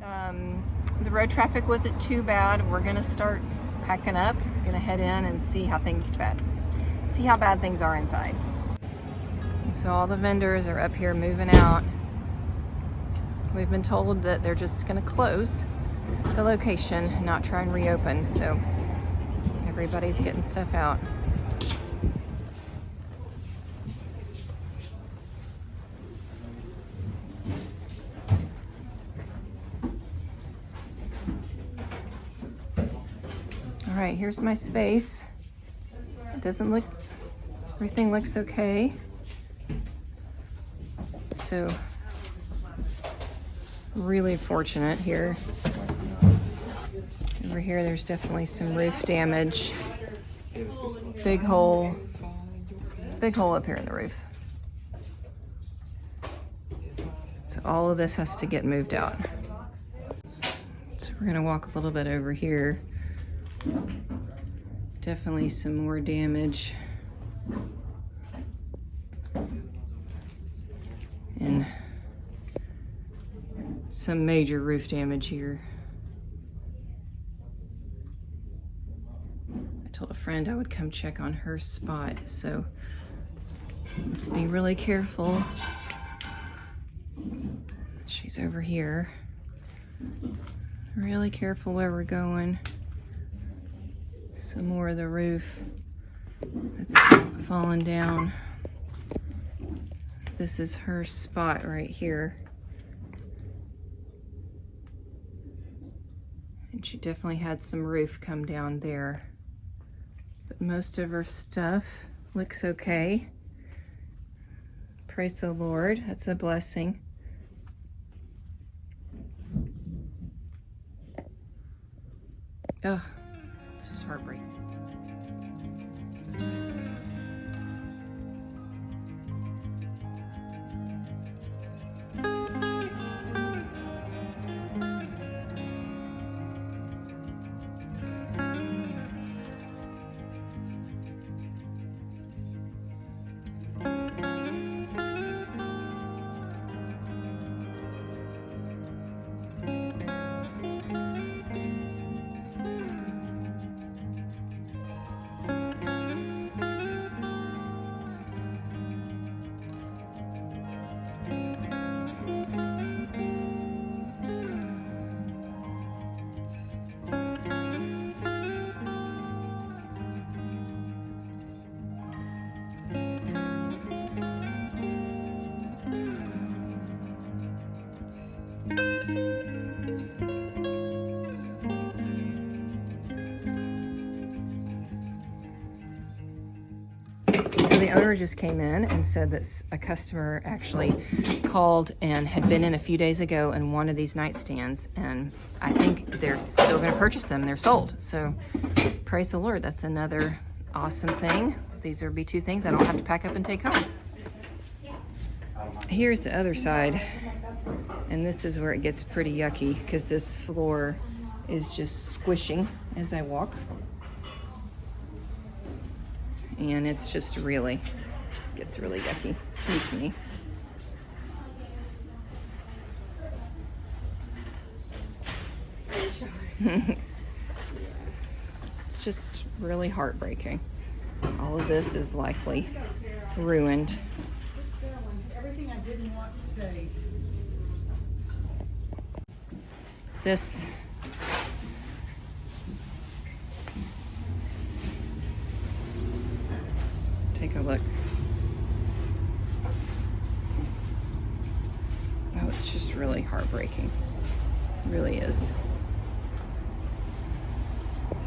The road traffic wasn't too bad. We're gonna start packing up, gonna head in and see how bad things are inside. So all the vendors are up here moving out. We've been told that they're just gonna close the location, not try and reopen. So everybody's getting stuff out. All right, here's my space. It doesn't look, everything looks okay. So, really fortunate here. Over here, there's definitely some roof damage. Big hole up here in the roof. So all of this has to get moved out. So we're gonna walk a little bit over here. Definitely some more damage. And some major roof damage here. I told a friend I would come check on her spot, so let's be really careful. She's over here. Really careful where we're going. Some more of the roof that's fallen down. This is her spot right here. And she definitely had some roof come down there. But most of her stuff looks okay. Praise the Lord, that's a blessing. Oh, it's just heartbreaking. The owner just came in and said that a customer actually called and had been in a few days ago and wanted these nightstands, and I think they're still going to purchase them. They're sold. So praise the Lord. That's another awesome thing. These will be two things I don't have to pack up and take home. Here's the other side, and this is where it gets pretty yucky because this floor is just squishing as I walk. And it's just really, gets really yucky. Excuse me. It's just really heartbreaking. All of this is likely ruined. Everything I didn't want to say. This take a look. Oh, it's just really heartbreaking. It really is.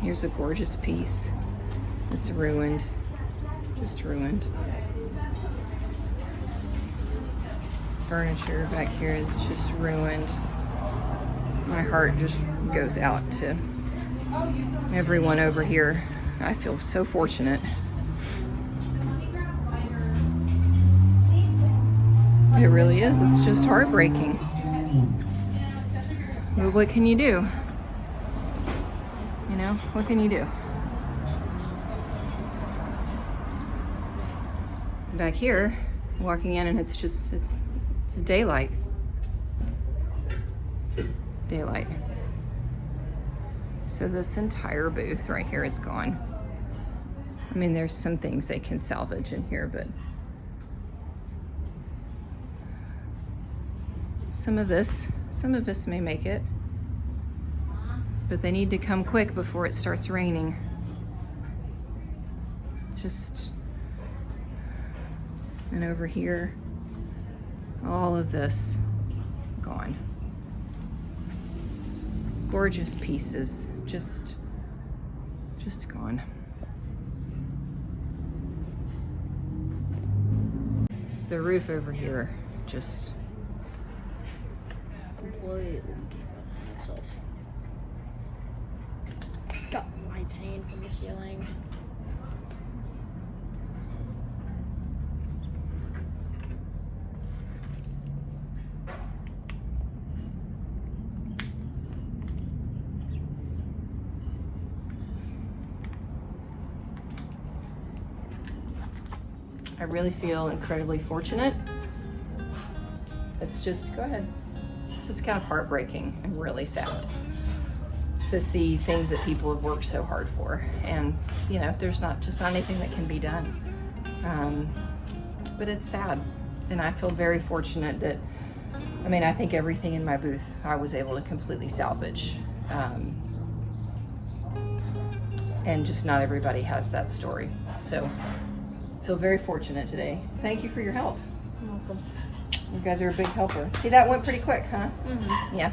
Here's a gorgeous piece that's ruined. Just ruined. Furniture back here is just ruined. My heart just goes out to everyone over here. I feel so fortunate. It really is. It's just heartbreaking. Well, what can you do? You know, what can you do? Back here, walking in, and it's daylight. daylight. So this entire booth right here is gone. I mean, there's some things they can salvage in here, but some of this may make it, but they need to come quick before it starts raining. And over here, all of this gone. Gorgeous pieces, just gone. The roof over here, just completely itself. Got lights hanging from the ceiling. I really feel incredibly fortunate. It's just, go ahead. It's just kind of heartbreaking and really sad to see things that people have worked so hard for. And, you know, there's not anything that can be done. But it's sad. And I feel very fortunate that, I mean, I think everything in my booth I was able to completely salvage. And just not everybody has that story. So, feel very fortunate today. Thank you for your help. You're welcome. You guys are a big helper. See, that went pretty quick, huh? Mm-hmm. Yeah.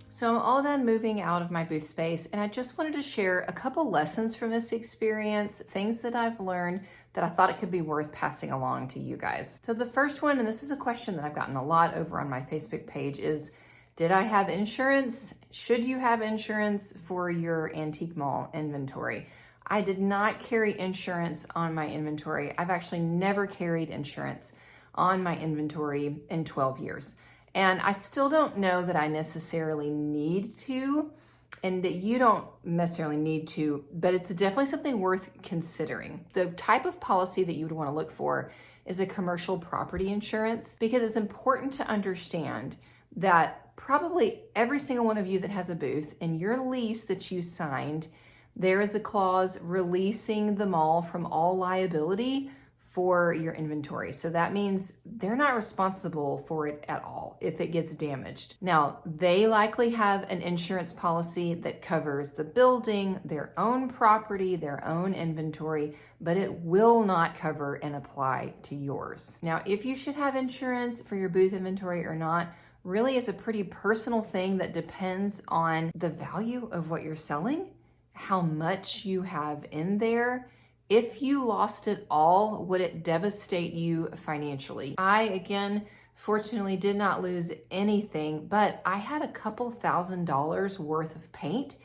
So I'm all done moving out of my booth space, and I just wanted to share a couple lessons from this experience, things that I've learned that I thought it could be worth passing along to you guys. So the first one, and this is a question that I've gotten a lot over on my Facebook page, is did I have insurance? Should you have insurance for your antique mall inventory? I did not carry insurance on my inventory. I've actually never carried insurance on my inventory in 12 years. And I still don't know that I necessarily need to, and that you don't necessarily need to, but it's definitely something worth considering. The type of policy that you would want to look for is a commercial property insurance, because it's important to understand that probably every single one of you that has a booth, in your lease that you signed, there is a clause releasing the mall from all liability for your inventory. So that means they're not responsible for it at all if it gets damaged. Now, they likely have an insurance policy that covers the building, their own property, their own inventory, but it will not cover and apply to yours. Now, if you should have insurance for your booth inventory or not, really is a pretty personal thing that depends on the value of what you're selling, how much you have in there. If you lost it all, would it devastate you financially? I, again, fortunately did not lose anything, but I had a couple $1,000s worth of paint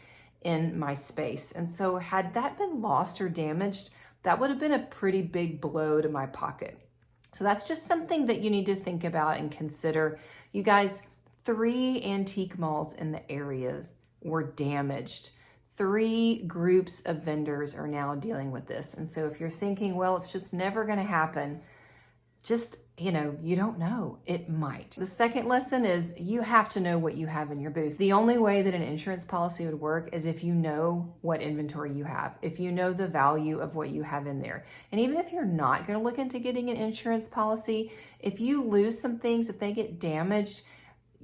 in my space. And so had that been lost or damaged, that would have been a pretty big blow to my pocket. So that's just something that you need to think about and consider. You guys, 3 antique malls in the areas were damaged. 3 groups of vendors are now dealing with this. And so if you're thinking, well, it's just never going to happen, just, you don't know. It might. The second lesson is you have to know what you have in your booth. The only way that an insurance policy would work is if you know what inventory you have, if you know the value of what you have in there. And even if you're not going to look into getting an insurance policy, if you lose some things, if they get damaged,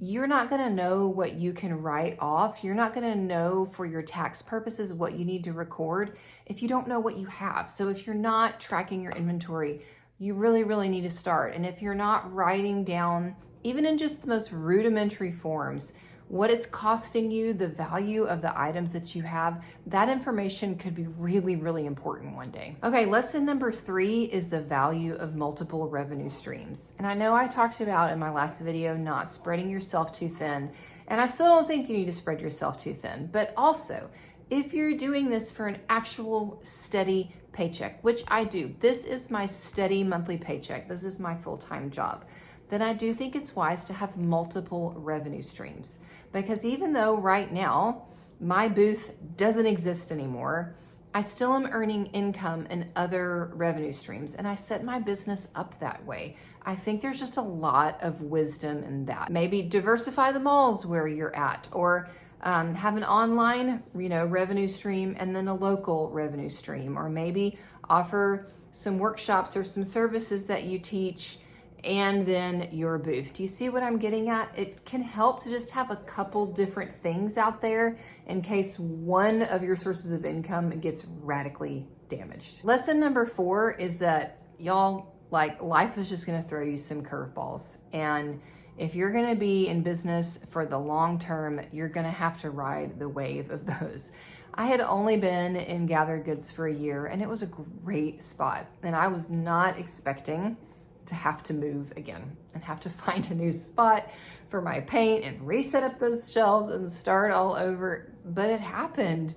you're not going to know what you can write off. You're not going to know for your tax purposes what you need to record if you don't know what you have. So if you're not tracking your inventory, you really, really need to start. And if you're not writing down, even in just the most rudimentary forms, what it's costing you, the value of the items that you have, that information could be really, really important one day. Okay, lesson number 3 is the value of multiple revenue streams. And I know I talked about in my last video not spreading yourself too thin And I still don't think you need to spread yourself too thin. But also, if you're doing this for an actual steady paycheck, which I do, this is my steady monthly paycheck, this is my full-time job, then I do think it's wise to have multiple revenue streams. Because even though right now my booth doesn't exist anymore, I still am earning income in other revenue streams, and I set my business up that way. I think there's just a lot of wisdom in that. Maybe diversify the malls where you're at, or have an online, revenue stream and then a local revenue stream, or maybe offer some workshops or some services that you teach and then your booth. Do you see what I'm getting at? It can help to just have a couple different things out there in case one of your sources of income gets radically damaged. Lesson number 4 is that y'all, life is just gonna throw you some curveballs. And if you're gonna be in business for the long term, you're gonna have to ride the wave of those. I had only been in gathered goods for a year, and it was a great spot. And I was not expecting to have to move again and have to find a new spot for my paint and reset up those shelves and start all over. But it happened,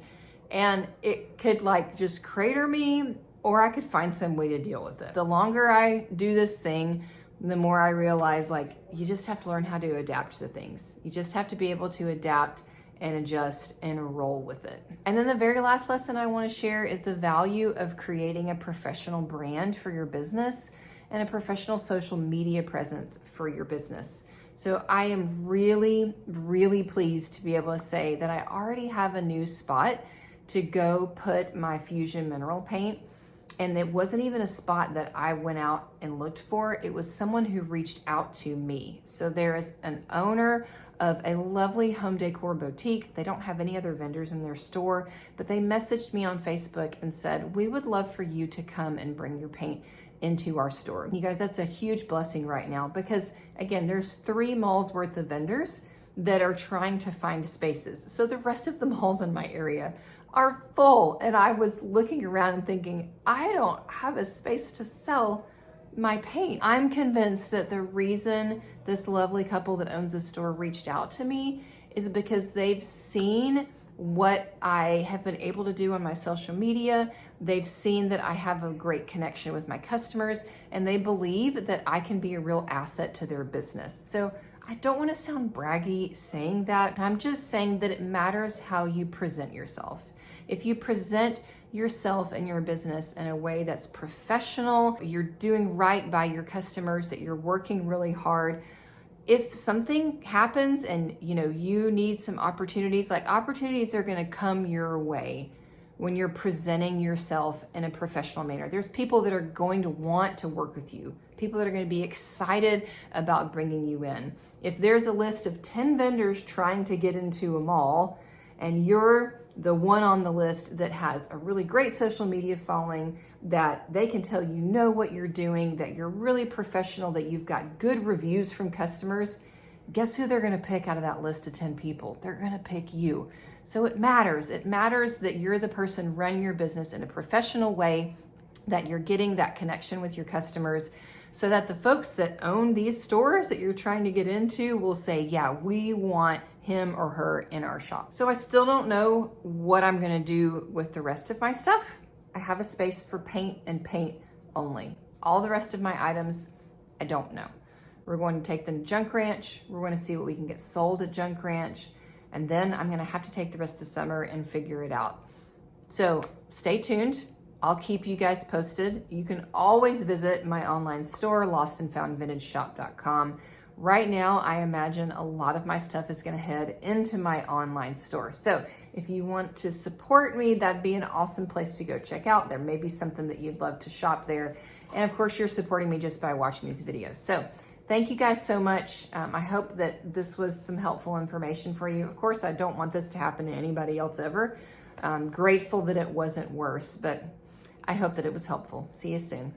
and it could just crater me, or I could find some way to deal with it. The longer I do this thing, the more I realize you just have to learn how to adapt to things. You just have to be able to adapt and adjust and roll with it. And then the very last lesson I want to share is the value of creating a professional brand for your business and a professional social media presence for your business. So I am really, really pleased to be able to say that I already have a new spot to go put my Fusion mineral paint. And it wasn't even a spot that I went out and looked for. It was someone who reached out to me. So there is an owner of a lovely home decor boutique. They don't have any other vendors in their store, but they messaged me on Facebook and said, we would love for you to come and bring your paint into our store. You guys, that's a huge blessing right now, because again, there's 3 malls worth of vendors that are trying to find spaces. So the rest of the malls in my area are full. And I was looking around and thinking, I don't have a space to sell my paint. I'm convinced that the reason this lovely couple that owns the store reached out to me is because they've seen what I have been able to do on my social media. They've seen that I have a great connection with my customers, and they believe that I can be a real asset to their business. So I don't want to sound braggy saying that. I'm just saying that it matters how you present yourself. If you present yourself and your business in a way that's professional, you're doing right by your customers, that you're working really hard. If something happens and you need some opportunities, opportunities are going to come your way when you're presenting yourself in a professional manner. There's people that are going to want to work with you, people that are going to be excited about bringing you in. If there's a list of 10 vendors trying to get into a mall and you're the one on the list that has a really great social media following, that they can tell what you're doing, that you're really professional, that you've got good reviews from customers, guess who they're going to pick out of that list of 10 people? They're going to pick you. So it matters. It matters that you're the person running your business in a professional way, that you're getting that connection with your customers, so that the folks that own these stores that you're trying to get into will say, yeah, we want him or her in our shop. So I still don't know what I'm going to do with the rest of my stuff. I have a space for paint and paint only. All the rest of my items, I don't know. We're going to take them to Junk Ranch. We're going to see what we can get sold at Junk Ranch. And then I'm going to have to take the rest of the summer and figure it out. So stay tuned. I'll keep you guys posted. You can always visit my online store, lostandfoundvintageshop.com. Right now, I imagine a lot of my stuff is going to head into my online store. So if you want to support me, that'd be an awesome place to go check out. There may be something that you'd love to shop there. And of course, you're supporting me just by watching these videos. So thank you guys so much. I hope that this was some helpful information for you. Of course, I don't want this to happen to anybody else ever. I'm grateful that it wasn't worse, but I hope that it was helpful. See you soon.